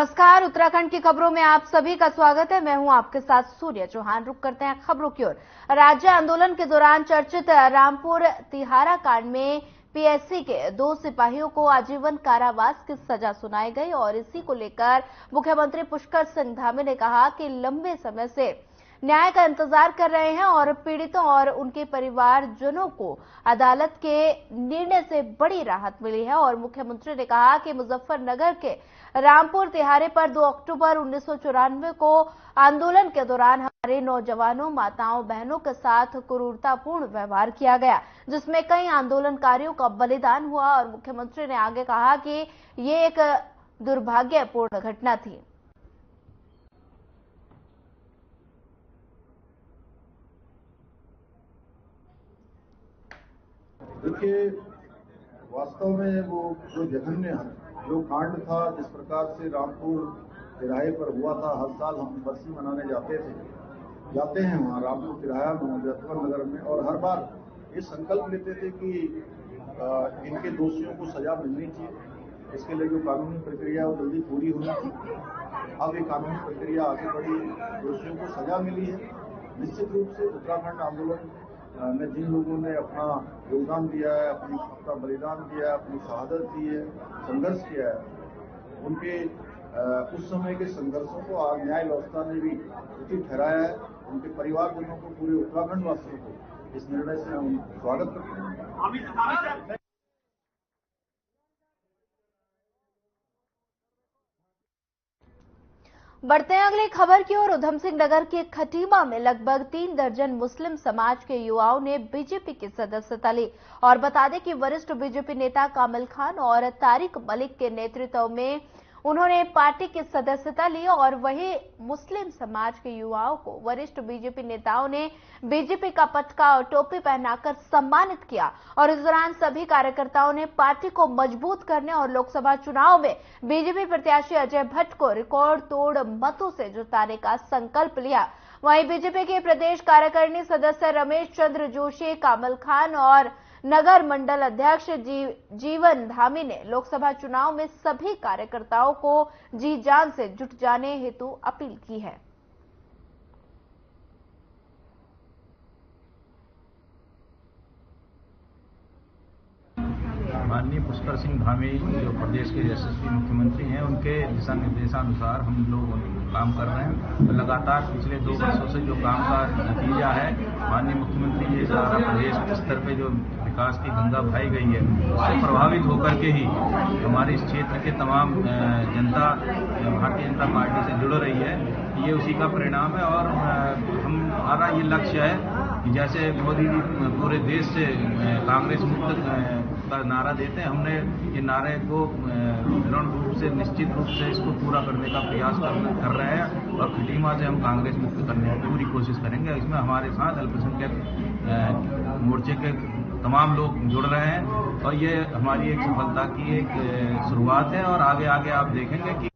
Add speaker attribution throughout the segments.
Speaker 1: नमस्कार, उत्तराखंड की खबरों में आप सभी का स्वागत है। मैं हूं आपके साथ सूर्य चौहान। रुक करते हैं खबरों की ओर। राज्य आंदोलन के दौरान चर्चित रामपुर तिहारा कांड में पीएससी के 2 सिपाहियों को आजीवन कारावास की सजा सुनाई गई और इसी को लेकर मुख्यमंत्री पुष्कर सिंह धामी ने कहा कि लंबे समय से न्याय का इंतजार कर रहे हैं और पीड़ितों और उनके परिवारजनों को अदालत के निर्णय से बड़ी राहत मिली है। और मुख्यमंत्री ने कहा कि मुजफ्फरनगर के रामपुर तिहारे पर 2 अक्टूबर 1994 को आंदोलन के दौरान हमारे नौजवानों, माताओं, बहनों के साथ क्रूरतापूर्ण व्यवहार किया गया, जिसमें कई आंदोलनकारियों का बलिदान हुआ। और मुख्यमंत्री ने आगे कहा कि ये एक दुर्भाग्यपूर्ण घटना थी।
Speaker 2: देखिए, वास्तव में वो जो जघन्य जो कांड था, जिस प्रकार से रामपुर तिराहे पर हुआ था, हर साल हम बरसी मनाने जाते हैं वहाँ रामपुर तिराहा में, मुजफ्फरनगर में, और हर बार ये संकल्प लेते थे कि इनके दोषियों को सजा मिलनी चाहिए। इसके लिए जो कानूनी प्रक्रिया वो जल्दी पूरी होनी चाहिए। अब ये कानूनी प्रक्रिया आगे बढ़ी, दोषियों को सजा मिली है। निश्चित रूप से उत्तराखंड आंदोलन में जिन लोगों ने अपना योगदान दिया है, अपना बलिदान दिया है, अपनी शहादत दी है, संघर्ष किया है, उनके उस समय के संघर्षों को आज न्याय व्यवस्था ने भी उचित ठहराया है। उनके परिवारजनों को, पूरे उत्तराखंड वासियों को इस निर्णय से हम स्वागत करते हैं।
Speaker 1: बढ़ते हैं अगली खबर की ओर। उधम सिंह नगर के खटीमा में लगभग 3 दर्जन मुस्लिम समाज के युवाओं ने बीजेपी की सदस्यता ली। और बता दें कि वरिष्ठ बीजेपी नेता कामिल खान और तारिक मलिक के नेतृत्व में उन्होंने पार्टी की सदस्यता ली। और वहीं मुस्लिम समाज के युवाओं को वरिष्ठ बीजेपी नेताओं ने बीजेपी का पटका और टोपी पहनाकर सम्मानित किया। और इस दौरान सभी कार्यकर्ताओं ने पार्टी को मजबूत करने और लोकसभा चुनाव में बीजेपी प्रत्याशी अजय भट्ट को रिकॉर्ड तोड़ मतों से जिताने का संकल्प लिया। वहीं बीजेपी के प्रदेश कार्यकारिणी सदस्य रमेश चंद्र जोशी, कामिल खान और नगर मंडल अध्यक्ष जीवन धामी ने लोकसभा चुनाव में सभी कार्यकर्ताओं को जी जान से जुट जाने हेतु अपील की है।
Speaker 3: माननीय पुष्कर सिंह धामी जो प्रदेश के यशस्वी मुख्यमंत्री हैं, उनके दिशा निर्देशानुसार हम लोग काम कर रहे हैं। तो लगातार पिछले 2 वर्षों से जो काम का नतीजा है, माननीय मुख्यमंत्री जी द्वारा प्रदेश स्तर पे जो विकास की गंगा बहाई गई है, उससे प्रभावित होकर के ही हमारे इस क्षेत्र के तमाम जनता भारतीय जनता पार्टी से जुड़ रही है। ये उसी का परिणाम है। और हमारा ये लक्ष्य है कि जैसे मोदी जी पूरे देश से कांग्रेस मुक्त का नारा देते हैं, हमने ये नारे को दृढ़ रूप से, निश्चित रूप से इसको पूरा करने का प्रयास कर रहे हैं। और खटीमा से हम कांग्रेस मुक्त करने की पूरी कोशिश करेंगे। इसमें हमारे साथ अल्पसंख्यक मोर्चे के तमाम लोग जुड़ रहे हैं और ये हमारी एक सफलता की एक शुरुआत है। और आगे आगे आप देखेंगे कि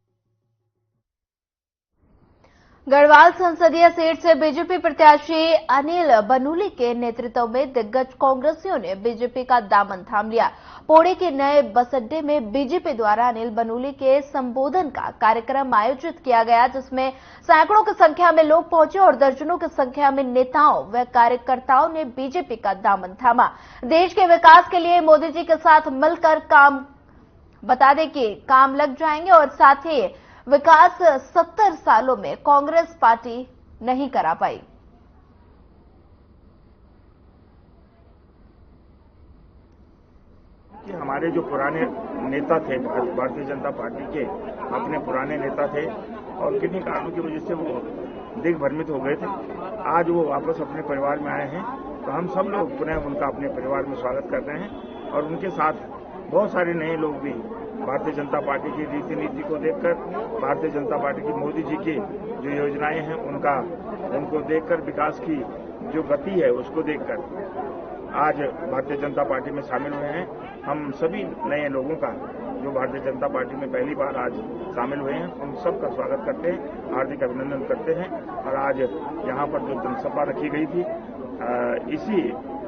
Speaker 1: गढ़वाल संसदीय सीट से बीजेपी प्रत्याशी अनिल बनूली के नेतृत्व में दिग्गज कांग्रेसियों ने बीजेपी का दामन थाम लिया। पौड़ी के नए बस अड्डे में बीजेपी द्वारा अनिल बनूली के संबोधन का कार्यक्रम आयोजित किया गया, जिसमें सैकड़ों की संख्या में लोग पहुंचे और दर्जनों की संख्या में नेताओं व कार्यकर्ताओं ने बीजेपी का दामन थामा। देश के विकास के लिए मोदी जी के साथ मिलकर काम, बता दें कि काम लग जाएंगे और साथ ही विकास 70 सालों में कांग्रेस पार्टी नहीं करा पाई।
Speaker 4: कि हमारे जो पुराने नेता थे भारतीय जनता पार्टी के, अपने पुराने नेता थे और किन्हीं कारणों की वजह से वो दिग्भ्रमित हो गए थे। आज वो वापस अपने परिवार में आए हैं, तो हम सब लोग पुनः उनका अपने परिवार में स्वागत कर रहे हैं। और उनके साथ बहुत सारे नए लोग भी भारतीय जनता पार्टी की रीति नीति को देखकर, भारतीय जनता पार्टी की मोदी जी की जो योजनाएं हैं उनको देखकर, विकास की जो गति है उसको देखकर आज भारतीय जनता पार्टी में शामिल हुए हैं। हम सभी नए लोगों का जो भारतीय जनता पार्टी में पहली बार आज शामिल हुए हैं, उन सबका स्वागत करते हैं, हार्दिक अभिनंदन करते हैं। और आज यहाँ पर जो जनसभा रखी गई थी, इसी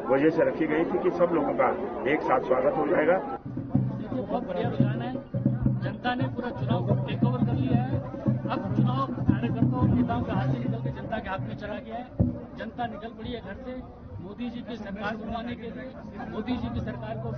Speaker 4: वजह से रखी गई थी कि सब लोगों का एक साथ स्वागत हो जाएगा।
Speaker 5: बहुत बढ़िया बयान है। जनता ने पूरा चुनाव को टेक ओवर कर लिया है। अब चुनाव कार्यकर्ताओं और नेताओं के हाथ से निकल के जनता के हाथ में चला गया है। जनता निकल पड़ी है घर से मोदी जी की सरकार बनवाने के लिए, मोदी जी की सरकार को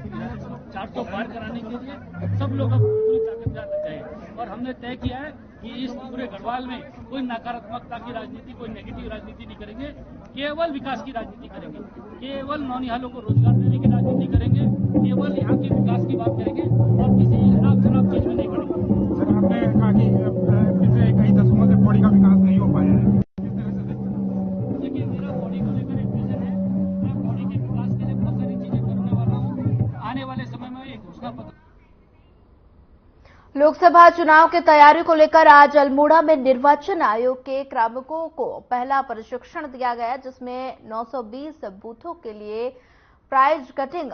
Speaker 5: 400 पार कराने के लिए सब लोग अब पूरी ताकत लग गए। और हमने तय किया है कि इस पूरे गढ़वाल में कोई नकारात्मकता की राजनीति, कोई नेगेटिव राजनीति नहीं करेंगे, केवल विकास की राजनीति करेंगे, केवल नौनिहालों को रोजगार देने की राजनीति करेंगे, केवल यहाँ के विकास की बात करेंगे और किसी हिसाब शराब चीज में नहीं पड़ेंगे।
Speaker 6: सर, आपने कहा कि पिछले कई दशकों से पौड़ी का विकास नहीं हो पाया है,
Speaker 5: देखिए मेरा पौड़ी को लेकर एक विजन है। मैं पौड़ी के विकास के लिए बहुत सारी चीजें करने वाला हूँ। आने वाले समय में एक घोषणा पत्र।
Speaker 1: लोकसभा चुनाव की तैयारी को लेकर आज अल्मोड़ा में निर्वाचन आयोग के कार्मिकों को पहला प्रशिक्षण दिया गया, जिसमें 920 बूथों के लिए प्राइज कटिंग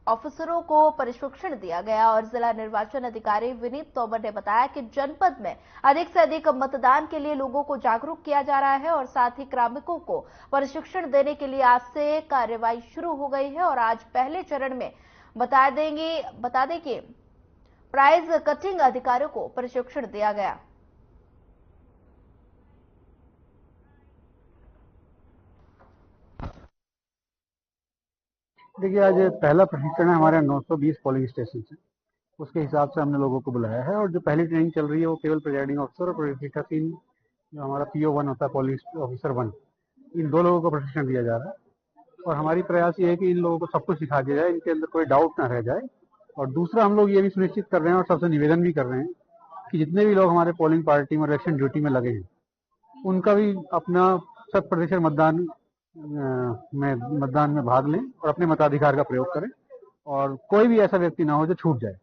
Speaker 1: ऑफिसरों को प्रशिक्षण दिया गया। और जिला निर्वाचन अधिकारी विनीत तोमर ने बताया कि जनपद में अधिक से अधिक मतदान के लिए लोगों को जागरूक किया जा रहा है और साथ ही कार्मिकों को प्रशिक्षण देने के लिए आज से कार्यवाही शुरू हो गई है। और आज पहले चरण में बता दें कि प्राइज कटिंग अधिकारियों को प्रशिक्षण दिया गया।
Speaker 7: देखिए, आज पहला प्रशिक्षण है हमारे 920 पोलिंग स्टेशन से, उसके हिसाब से हमने लोगों को बुलाया है। और जो पहली ट्रेनिंग चल रही है वो केवल प्रिजाइडिंग ऑफिसर और प्रशिक्षण जो हमारा PO1 होता है, पोलिंग ऑफिसर 1, इन 2 लोगों को प्रशिक्षण दिया जा रहा है। और हमारी प्रयास ये है कि इन लोगों को सब कुछ सिखा दिया जाए, इनके अंदर कोई डाउट ना रह जाए। और दूसरा, हम लोग ये भी सुनिश्चित कर रहे हैं और सबसे निवेदन भी कर रहे हैं कि जितने भी लोग हमारे पोलिंग पार्टी में इलेक्शन ड्यूटी में लगे हैं, उनका भी अपना 100% मतदान में भाग लें और अपने मताधिकार का प्रयोग करें और कोई भी ऐसा व्यक्ति ना हो जो छूट जाए।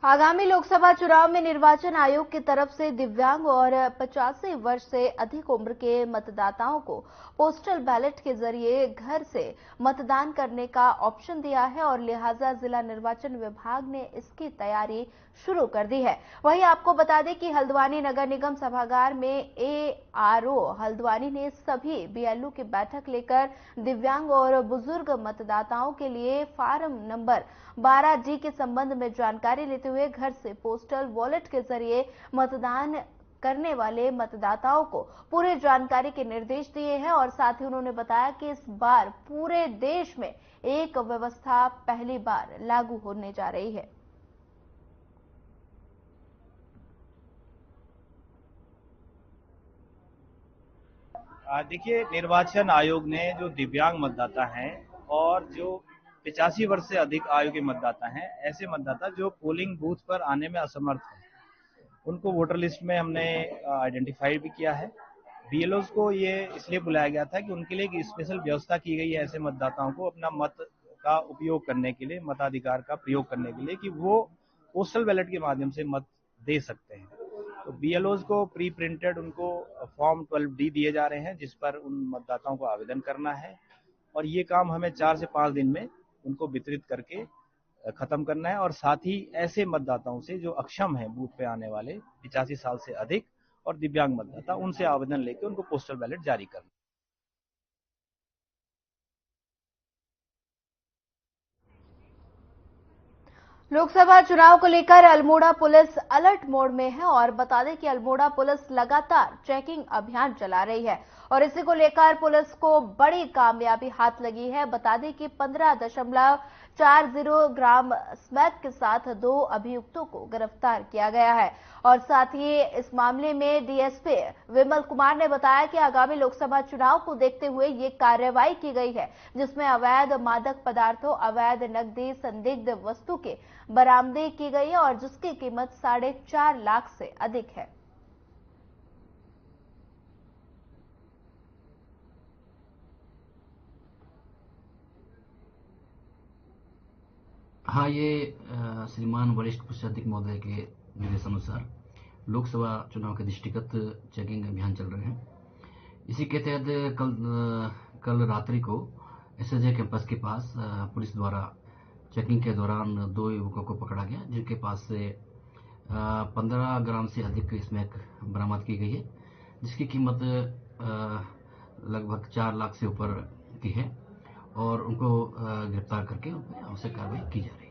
Speaker 1: आगामी लोकसभा चुनाव में निर्वाचन आयोग की तरफ से दिव्यांग और 85 वर्ष से अधिक उम्र के मतदाताओं को पोस्टल बैलेट के जरिए घर से मतदान करने का ऑप्शन दिया है और लिहाजा जिला निर्वाचन विभाग ने इसकी तैयारी शुरू कर दी है। वहीं आपको बता दें कि हल्द्वानी नगर निगम सभागार में ARO हल्द्वानी ने सभी BLO की बैठक लेकर दिव्यांग और बुजुर्ग मतदाताओं के लिए फार्म नंबर 12D के संबंध में जानकारी लेते हुए घर से पोस्टल वॉलेट के जरिए मतदान करने वाले मतदाताओं को पूरी जानकारी के निर्देश दिए हैं। और साथ ही उन्होंने बताया कि इस बार पूरे देश में एक व्यवस्था पहली बार लागू होने जा रही है।
Speaker 8: देखिए, निर्वाचन आयोग ने जो दिव्यांग मतदाता हैं और जो 85 वर्ष से अधिक आयु के मतदाता हैं, ऐसे मतदाता जो पोलिंग बूथ पर आने में असमर्थ हैं, उनको वोटर लिस्ट में हमने आइडेंटिफाई भी किया है। BLOs को ये इसलिए बुलाया गया था कि उनके लिए एक स्पेशल व्यवस्था की गई है ऐसे मतदाताओं को अपना मत का उपयोग करने के लिए, मताधिकार का प्रयोग करने के लिए, कि वो पोस्टल बैलेट के माध्यम से मत दे सकते हैं। तो BLOs को प्री प्रिंटेड उनको फॉर्म 12D दिए जा रहे हैं, जिस पर उन मतदाताओं को आवेदन करना है और ये काम हमें 4 से 5 दिन में उनको वितरित करके खत्म करना है। और साथ ही ऐसे मतदाताओं से जो अक्षम हैं बूथ पे आने वाले 85 साल से अधिक और दिव्यांग मतदाता, उनसे आवेदन लेकर उनको पोस्टल बैलेट जारी करना।
Speaker 1: लोकसभा चुनाव को लेकर अल्मोड़ा पुलिस अलर्ट मोड में है और बता दें कि अल्मोड़ा पुलिस लगातार चेकिंग अभियान चला रही है और इसी को लेकर पुलिस को बड़ी कामयाबी हाथ लगी है। बता दें कि 15.40 ग्राम स्मैक के साथ 2 अभियुक्तों को गिरफ्तार किया गया है। और साथ ही इस मामले में DSP विमल कुमार ने बताया कि आगामी लोकसभा चुनाव को देखते हुए ये कार्रवाई की गई है, जिसमें अवैध मादक पदार्थों, अवैध नकदी, संदिग्ध वस्तु के बरामदगी की गई है और जिसकी कीमत 4.5 लाख से अधिक है।
Speaker 9: हाँ, ये श्रीमान वरिष्ठ पुलिस अधीक्षक महोदय के निर्देशानुसार लोकसभा चुनाव के दृष्टिगत चेकिंग अभियान चल रहे हैं। इसी के तहत कल रात्रि को SSJ कैंपस के पास पुलिस द्वारा चेकिंग के दौरान 2 युवकों को पकड़ा गया, जिनके पास से 15 ग्राम से अधिक स्मैक बरामद की गई है, जिसकी कीमत लगभग 4 लाख से ऊपर की है। और उनको गिरफ्तार करके उन पर आवश्यक कार्रवाई की जा रही है।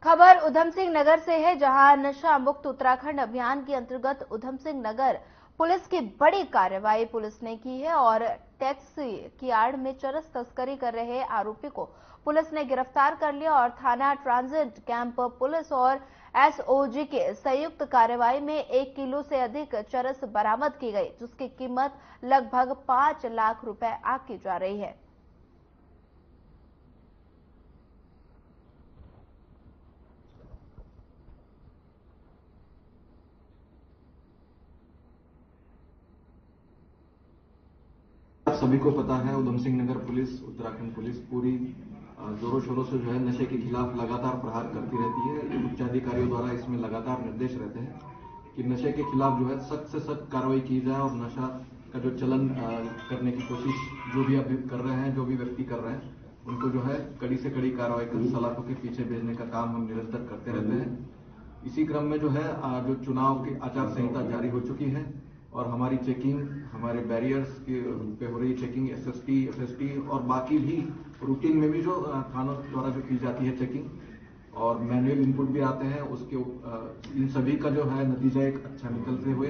Speaker 1: खबर उधम सिंह नगर से है, जहां नशा मुक्त उत्तराखंड अभियान के अंतर्गत उधम सिंह नगर पुलिस की बड़ी कार्रवाई पुलिस ने की है और टैक्सी की आड़ में चरस तस्करी कर रहे आरोपी को पुलिस ने गिरफ्तार कर लिया और थाना ट्रांजिट कैंप पुलिस और एसओजी के संयुक्त कार्रवाई में 1 किलो से अधिक चरस बरामद की गई, जिसकी कीमत लगभग 5 लाख रुपए आंकी जा रही है।
Speaker 10: सभी को पता है, उधम सिंह नगर पुलिस, उत्तराखंड पुलिस पूरी जोरों शोरों से जो है नशे के खिलाफ लगातार प्रहार करती रहती है। उच्चाधिकारियों द्वारा इसमें लगातार निर्देश रहते हैं कि नशे के खिलाफ जो है सख्त से सख्त कार्रवाई की जाए और नशा का जो चलन करने की कोशिश जो भी अभी कर रहे हैं, जो भी व्यक्ति कर रहे हैं, उनको जो है कड़ी से कड़ी कार्रवाई कर सलाखों के पीछे भेजने का काम हम निरंतर करते रहते हैं। इसी क्रम में जो है जो चुनाव की आचार संहिता जारी हो चुकी है और हमारी चेकिंग, हमारे बैरियर्स पे हो रही चेकिंग, एसएसटी, एफएसटी और बाकी भी रूटीन में भी जो थानों द्वारा जो की जाती है चेकिंग और मैनुअल इनपुट भी आते हैं, उसके इन सभी का जो है नतीजा एक अच्छा निकलते हुए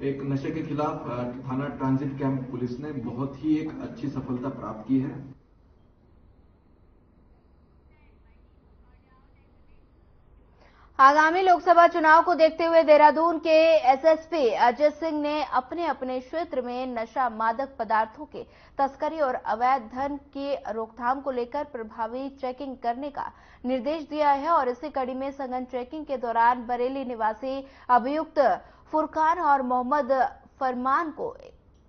Speaker 10: एक नशे के खिलाफ थाना ट्रांजिट कैंप पुलिस ने बहुत ही एक अच्छी सफलता प्राप्त की है।
Speaker 1: आगामी लोकसभा चुनाव को देखते हुए देहरादून के एसएसपी अजय सिंह ने अपने अपने क्षेत्र में नशा मादक पदार्थों के तस्करी और अवैध धन की रोकथाम को लेकर प्रभावी चेकिंग करने का निर्देश दिया है और इसी कड़ी में सघन चेकिंग के दौरान बरेली निवासी अभियुक्त फुरकान और मोहम्मद फरमान को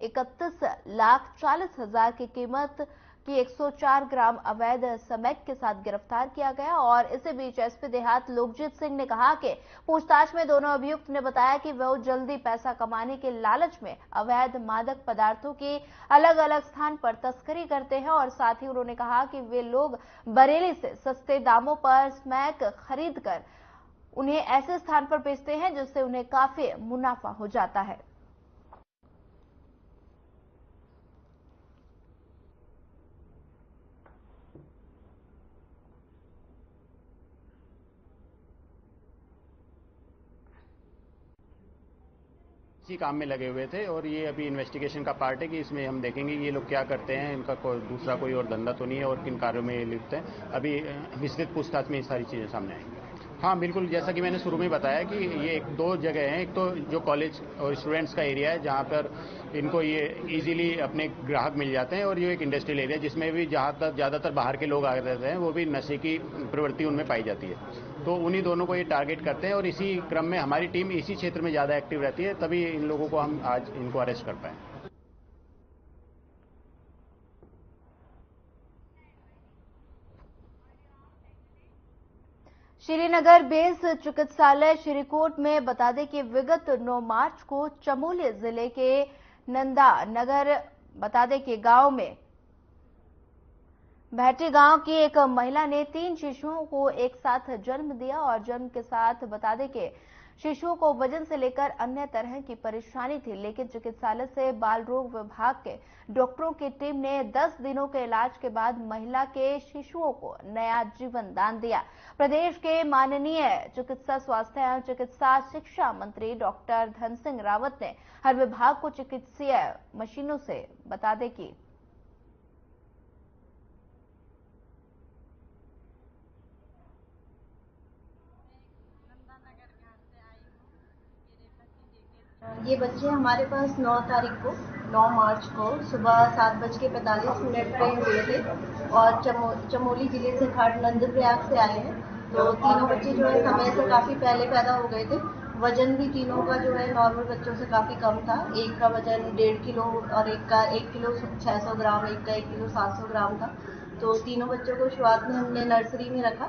Speaker 1: 31,40,000 की कीमत की 104 ग्राम अवैध स्मैक के साथ गिरफ्तार किया गया। और इसी बीच एसपी देहात लोकजीत सिंह ने कहा कि पूछताछ में दोनों अभियुक्त ने बताया कि वो जल्दी पैसा कमाने के लालच में अवैध मादक पदार्थों की अलग अलग स्थान पर तस्करी करते हैं और साथ ही उन्होंने कहा कि वे लोग बरेली से सस्ते दामों पर स्मैक खरीद कर उन्हें ऐसे स्थान पर बेचते हैं जिससे उन्हें काफी मुनाफा हो जाता है।
Speaker 11: इसी काम में लगे हुए थे और ये अभी इन्वेस्टिगेशन का पार्ट है कि इसमें हम देखेंगे ये लोग क्या करते हैं, इनका दूसरा कोई और धंधा तो नहीं है और किन कार्यों में लिप्त है। अभी विस्तृत पूछताछ में ये सारी चीजें सामने आएंगी। हाँ बिल्कुल, जैसा कि मैंने शुरू में बताया कि ये 2 जगह हैं। एक तो जो कॉलेज और स्टूडेंट्स का एरिया है जहाँ पर इनको ये इजीली अपने ग्राहक मिल जाते हैं और ये एक इंडस्ट्रियल एरिया जिसमें भी जहाँ तक ज़्यादातर बाहर के लोग आ रहते हैं, वो भी नशे की प्रवृत्ति उनमें पाई जाती है। तो उन्हीं दोनों को ये टारगेट करते हैं और इसी क्रम में हमारी टीम इसी क्षेत्र में ज़्यादा एक्टिव रहती है, तभी इन लोगों को हम आज इनको अरेस्ट कर पाए।
Speaker 1: श्रीनगर बेस चिकित्सालय श्रीकोट में बता दें कि विगत 9 मार्च को चमोली जिले के नंदा नगर बता दें कि गांव में भैटी गांव की एक महिला ने 3 शिशुओं को एक साथ जन्म दिया और जन्म के साथ बता दें कि शिशुओं को वजन से लेकर अन्य तरह की परेशानी थी, लेकिन चिकित्सालय से बाल रोग विभाग के डॉक्टरों की टीम ने 10 दिनों के इलाज के बाद महिला के शिशुओं को नया जीवन दान दिया। प्रदेश के माननीय चिकित्सा स्वास्थ्य एवं चिकित्सा शिक्षा मंत्री डॉक्टर धन सिंह रावत ने हर विभाग को चिकित्सीय मशीनों से बता दें कि
Speaker 12: ये बच्चे हमारे पास 9 मार्च को सुबह 7:45 पे हुए थे और चमोली जिले से घाट नंदप्रयाग से आए हैं। तो तीनों बच्चे जो है समय से काफ़ी पहले पैदा हो गए थे। वजन भी तीनों का जो है नॉर्मल बच्चों से काफ़ी कम था। एक का वजन 1.5 किलो और एक का 1 किलो 600 ग्राम, एक का 1 किलो 700 ग्राम था। तो तीनों बच्चों को शुरुआत में हमने नर्सरी में रखा।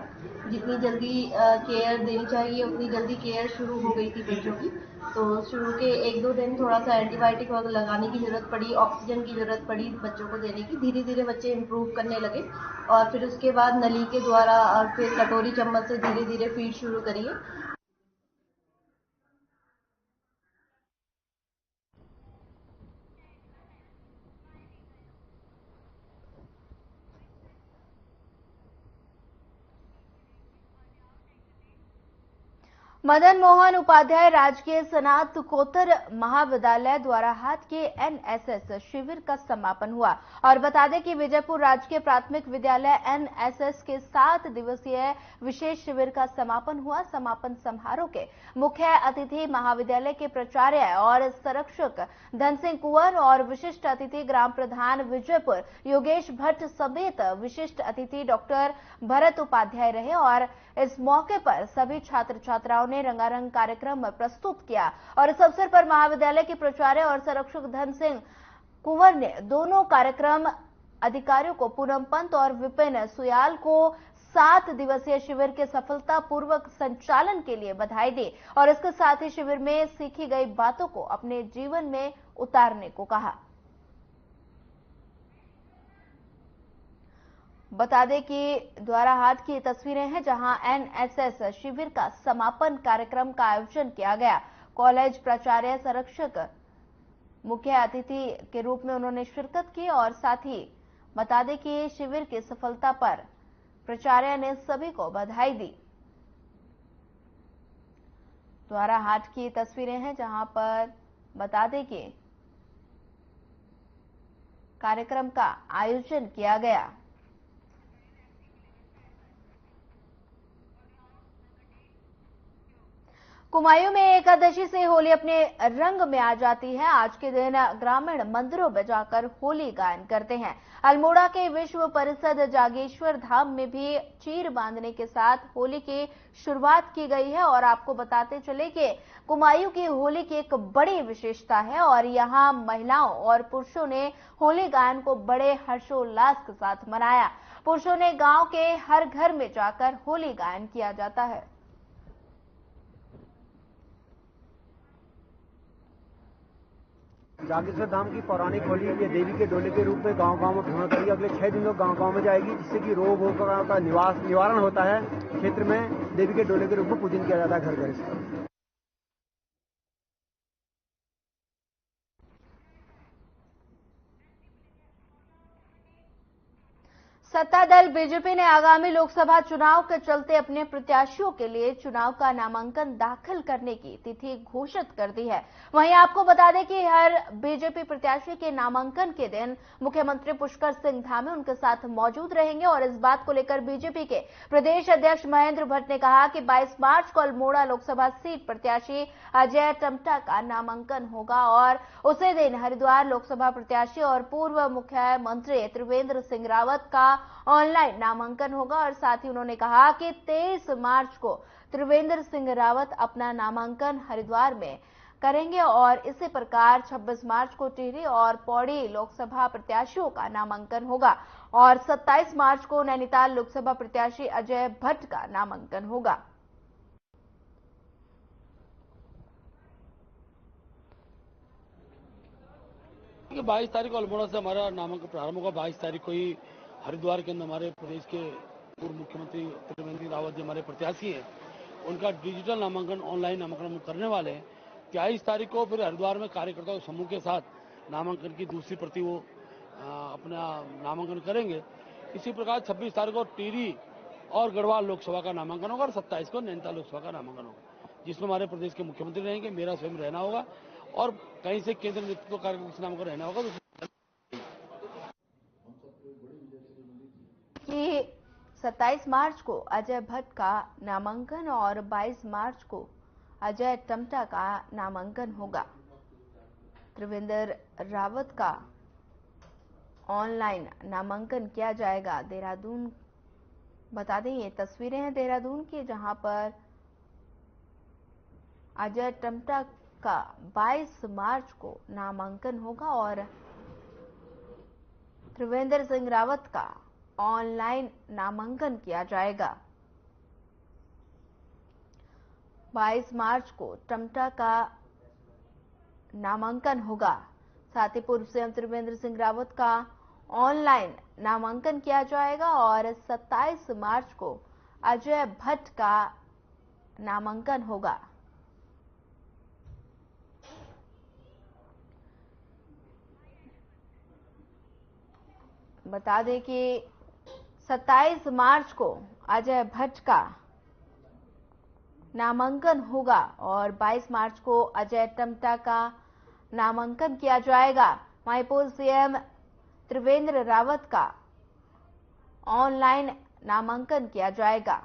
Speaker 12: जितनी जल्दी केयर देनी चाहिए उतनी जल्दी केयर शुरू हो गई थी बच्चों की। तो शुरू के 1-2 दिन थोड़ा सा एंटीबायोटिक वगैरह लगाने की जरूरत पड़ी, ऑक्सीजन की जरूरत पड़ी बच्चों को देने की। धीरे धीरे बच्चे इम्प्रूव करने लगे और फिर उसके बाद नली के द्वारा और फिर कटोरी चम्मच से धीरे धीरे फीड शुरू करिए।
Speaker 1: मदन मोहन उपाध्याय राजकीय स्नातकोत्तर महाविद्यालय द्वाराहाट के एनएसएस शिविर का समापन हुआ और बता दें कि विजयपुर राजकीय प्राथमिक विद्यालय एनएसएस के 7 दिवसीय विशेष शिविर का समापन हुआ। समापन समारोह के मुख्य अतिथि महाविद्यालय के प्राचार्य और संरक्षक धन सिंह कुंवर और विशिष्ट अतिथि ग्राम प्रधान विजयपुर योगेश भट्ट समेत विशिष्ट अतिथि डॉक्टर भरत उपाध्याय रहे और इस मौके पर सभी छात्र छात्राओं ने रंगारंग कार्यक्रम प्रस्तुत किया और इस अवसर पर महाविद्यालय के प्राचार्य और संरक्षक धन सिंह कुंवर ने दोनों कार्यक्रम अधिकारियों को पूनम पंत और विपिन सुयाल को 7 दिवसीय शिविर के सफलतापूर्वक संचालन के लिए बधाई दी और इसके साथ ही शिविर में सीखी गई बातों को अपने जीवन में उतारने को कहा। बता दें कि द्वाराहाट की तस्वीरें हैं जहां एनएसएस शिविर का समापन कार्यक्रम का आयोजन किया गया। कॉलेज प्राचार्य संरक्षक मुख्य अतिथि के रूप में उन्होंने शिरकत की और साथ ही बता दें कि शिविर की सफलता पर प्राचार्य ने सभी को बधाई दी। द्वाराहाट की तस्वीरें हैं जहां पर बता दें कि कार्यक्रम का आयोजन किया गया। कुमायूं में एकादशी से होली अपने रंग में आ जाती है। आज के दिन ग्रामीण मंदिरों में जाकर होली गायन करते हैं। अल्मोड़ा के विश्व परिषद जागेश्वर धाम में भी चीर बांधने के साथ होली की शुरुआत की गई है और आपको बताते चले कि कुमायूं की होली की एक बड़ी विशेषता है और यहां महिलाओं और पुरुषों ने होली गायन को बड़े हर्षोल्लास के साथ मनाया। पुरुषों ने गांव के हर घर में जाकर होली गायन किया जाता है।
Speaker 13: जागेश्वर धाम की पौराणिक होली ये देवी के डोले के रूप में गांव-गांव में भ्रमण करेगी। अगले 6 दिनों गांव-गांव में जाएगी, जिससे कि रोग का निवारण होता है। क्षेत्र में देवी के डोले के रूप में पूजन किया जाता है घर घर।
Speaker 1: सत्ता दल बीजेपी ने आगामी लोकसभा चुनाव के चलते अपने प्रत्याशियों के लिए चुनाव का नामांकन दाखिल करने की तिथि घोषित कर दी है। वहीं आपको बता दें कि हर बीजेपी प्रत्याशी के नामांकन के दिन मुख्यमंत्री पुष्कर सिंह धामी उनके साथ मौजूद रहेंगे और इस बात को लेकर बीजेपी के प्रदेश अध्यक्ष महेंद्र भट्ट ने कहा कि 22 मार्च को अल्मोड़ा लोकसभा सीट प्रत्याशी अजय टम्टा का नामांकन होगा और उसी दिन हरिद्वार लोकसभा प्रत्याशी और पूर्व मुख्यमंत्री त्रिवेंद्र सिंह रावत का ऑनलाइन नामांकन होगा और साथ ही उन्होंने कहा कि 23 मार्च को त्रिवेंद्र सिंह रावत अपना नामांकन हरिद्वार में करेंगे और इसी प्रकार 26 मार्च को टिहरी और पौड़ी लोकसभा प्रत्याशियों का नामांकन होगा और 27 मार्च को नैनीताल लोकसभा प्रत्याशी अजय भट्ट का नामांकन होगा।
Speaker 5: कि 22 तारीख को अल्मोड़ा से हमारा नामांकन प्रारंभ होगा। 22 तारीख को ही हरिद्वार के अंदर हमारे प्रदेश के पूर्व मुख्यमंत्री त्रिवेंद्र सिंह रावत जी हमारे प्रत्याशी हैं, उनका डिजिटल नामांकन ऑनलाइन नामांकन करने वाले हैं। 23 तारीख को फिर हरिद्वार में कार्यकर्ताओं समूह के साथ नामांकन की दूसरी प्रति वो अपना नामांकन करेंगे। इसी प्रकार 26 तारीख को टिहरी और गढ़वाल लोकसभा का नामांकन होगा और 27 को नैनीताल लोकसभा का नामांकन होगा, जिसमें हमारे प्रदेश के मुख्यमंत्री रहेंगे, मेरा स्वयं रहना होगा और कहीं से केंद्र नेतृत्व कार्यक्रम के नाम को रहना होगा।
Speaker 1: कि 27 मार्च को अजय भट्ट का नामांकन और 22 मार्च को अजय टम्टा का नामांकन होगा। त्रिवेंद्र रावत का ऑनलाइन नामांकन किया जाएगा। देहरादून बता दें ये तस्वीरें हैं देहरादून की, जहां पर अजय टम्टा का 22 मार्च को नामांकन होगा और त्रिवेंद्र सिंह रावत का ऑनलाइन नामांकन किया जाएगा। 22 मार्च को टमटा का नामांकन होगा। साथ ही पूर्व सीएम त्रिवेंद्र सिंह रावत का ऑनलाइन नामांकन किया जाएगा और 27 मार्च को अजय भट्ट का नामांकन होगा। बता दें कि 27 मार्च को अजय भट्ट का नामांकन होगा और 22 मार्च को अजय टमटा का नामांकन किया जाएगा। वहीं पूर्व सीएम त्रिवेंद्र रावत का ऑनलाइन नामांकन किया जाएगा।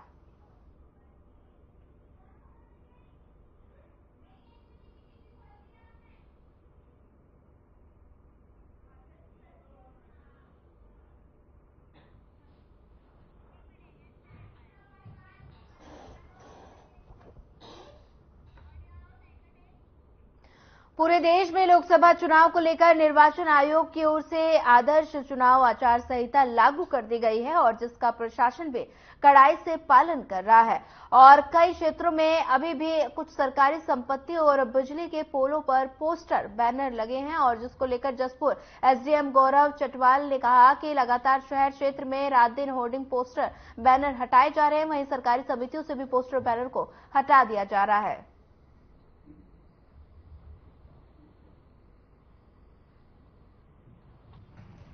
Speaker 1: पूरे देश में लोकसभा चुनाव को लेकर निर्वाचन आयोग की ओर से आदर्श चुनाव आचार संहिता लागू कर दी गई है और जिसका प्रशासन भी कड़ाई से पालन कर रहा है और कई क्षेत्रों में अभी भी कुछ सरकारी संपत्ति और बिजली के पोलों पर पोस्टर बैनर लगे हैं और जिसको लेकर जसपुर एसडीएम गौरव चटवाल ने कहा कि लगातार शहर क्षेत्र में रात दिन होर्डिंग पोस्टर बैनर हटाए जा रहे हैं। वहीं सरकारी समितियों से भी पोस्टर बैनर को हटा दिया जा रहा है।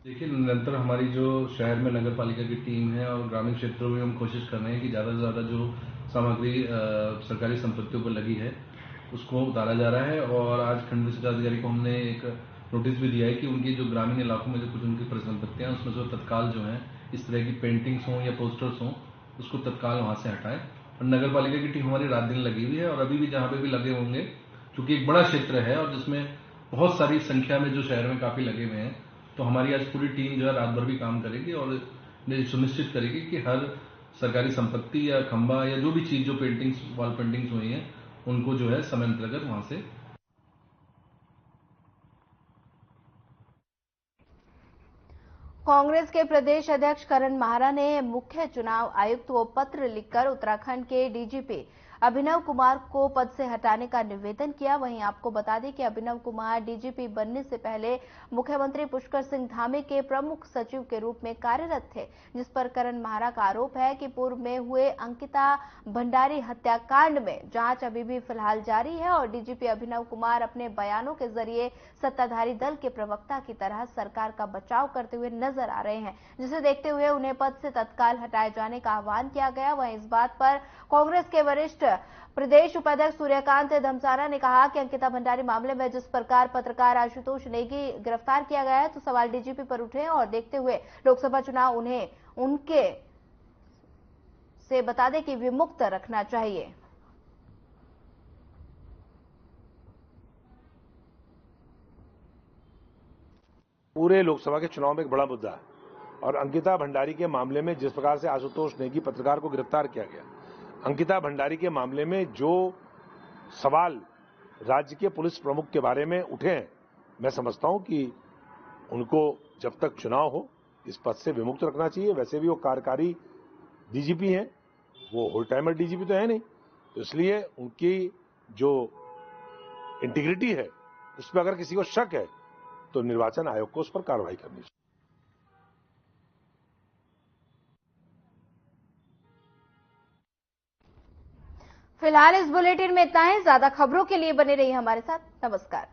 Speaker 14: देखिए, निरंतर हमारी जो शहर में नगर पालिका की टीम है और ग्रामीण क्षेत्रों में हम कोशिश कर रहे हैं कि ज़्यादा से ज़्यादा जो सामग्री सरकारी संपत्तियों पर लगी है उसको उतारा जा रहा है। और आज खंड विकासाधिकारी को हमने एक नोटिस भी दिया है कि उनकी जो ग्रामीण इलाकों में जो कुछ उनकी परिसंपत्तियां हैं उसमें जो तत्काल जो है इस तरह की पेंटिंग्स हों या पोस्टर्स हों उसको तत्काल वहाँ से हटाएं। और नगर पालिका की टीम हमारी रात दिन लगी हुई है और अभी भी जहाँ पे भी लगे होंगे, चूंकि एक बड़ा क्षेत्र है और जिसमें बहुत सारी संख्या में जो शहर में काफी लगे हुए हैं, तो हमारी आज पूरी टीम जो है रात भर भी काम करेगी और सुनिश्चित करेगी कि हर सरकारी संपत्ति या खंबा या जो भी चीज जो पेंटिंग्स वॉल पेंटिंग्स हुई हैं उनको जो है समय अंतर्गत वहां से।
Speaker 1: कांग्रेस के प्रदेश अध्यक्ष करण माहरा ने मुख्य चुनाव आयुक्त को पत्र लिखकर उत्तराखंड के डीजीपी अभिनव कुमार को पद से हटाने का निवेदन किया। वहीं आपको बता दें कि अभिनव कुमार डीजीपी बनने से पहले मुख्यमंत्री पुष्कर सिंह धामी के प्रमुख सचिव के रूप में कार्यरत थे, जिस पर करण माहरा का आरोप है कि पूर्व में हुए अंकिता भंडारी हत्याकांड में जांच अभी भी फिलहाल जारी है और डीजीपी अभिनव कुमार अपने बयानों के जरिए सत्ताधारी दल के प्रवक्ता की तरह सरकार का बचाव करते हुए नजर आ रहे हैं, जिसे देखते हुए उन्हें पद से तत्काल हटाए जाने का आह्वान किया गया। वहीं इस बात पर कांग्रेस के वरिष्ठ प्रदेश उपाध्यक्ष सूर्यकांत धमसाना ने कहा कि अंकिता भंडारी मामले में जिस प्रकार पत्रकार आशुतोष नेगी गिरफ्तार किया गया है, तो सवाल डीजीपी पर उठे और देखते हुए लोकसभा चुनाव उन्हें उनके से बता दें कि विमुक्त रखना चाहिए।
Speaker 15: पूरे लोकसभा के चुनाव में एक बड़ा मुद्दा है और अंकिता भंडारी के मामले में जिस प्रकार से आशुतोष नेगी पत्रकार को गिरफ्तार किया गया, अंकिता भंडारी के मामले में जो सवाल राज्य के पुलिस प्रमुख के बारे में उठे हैं, मैं समझता हूं कि उनको जब तक चुनाव हो इस पद से विमुक्त रखना चाहिए। वैसे भी वो कार्यकारी डीजीपी हैं, वो होल टाइमर डीजीपी तो है नहीं, तो इसलिए उनकी जो इंटीग्रिटी है उस पर अगर किसी को शक है तो निर्वाचन आयोग को उस पर कार्रवाई करनी चाहिए।
Speaker 1: फिलहाल इस बुलेटिन में इतना ही। ज्यादा खबरों के लिए बने रहिए हमारे साथ। नमस्कार।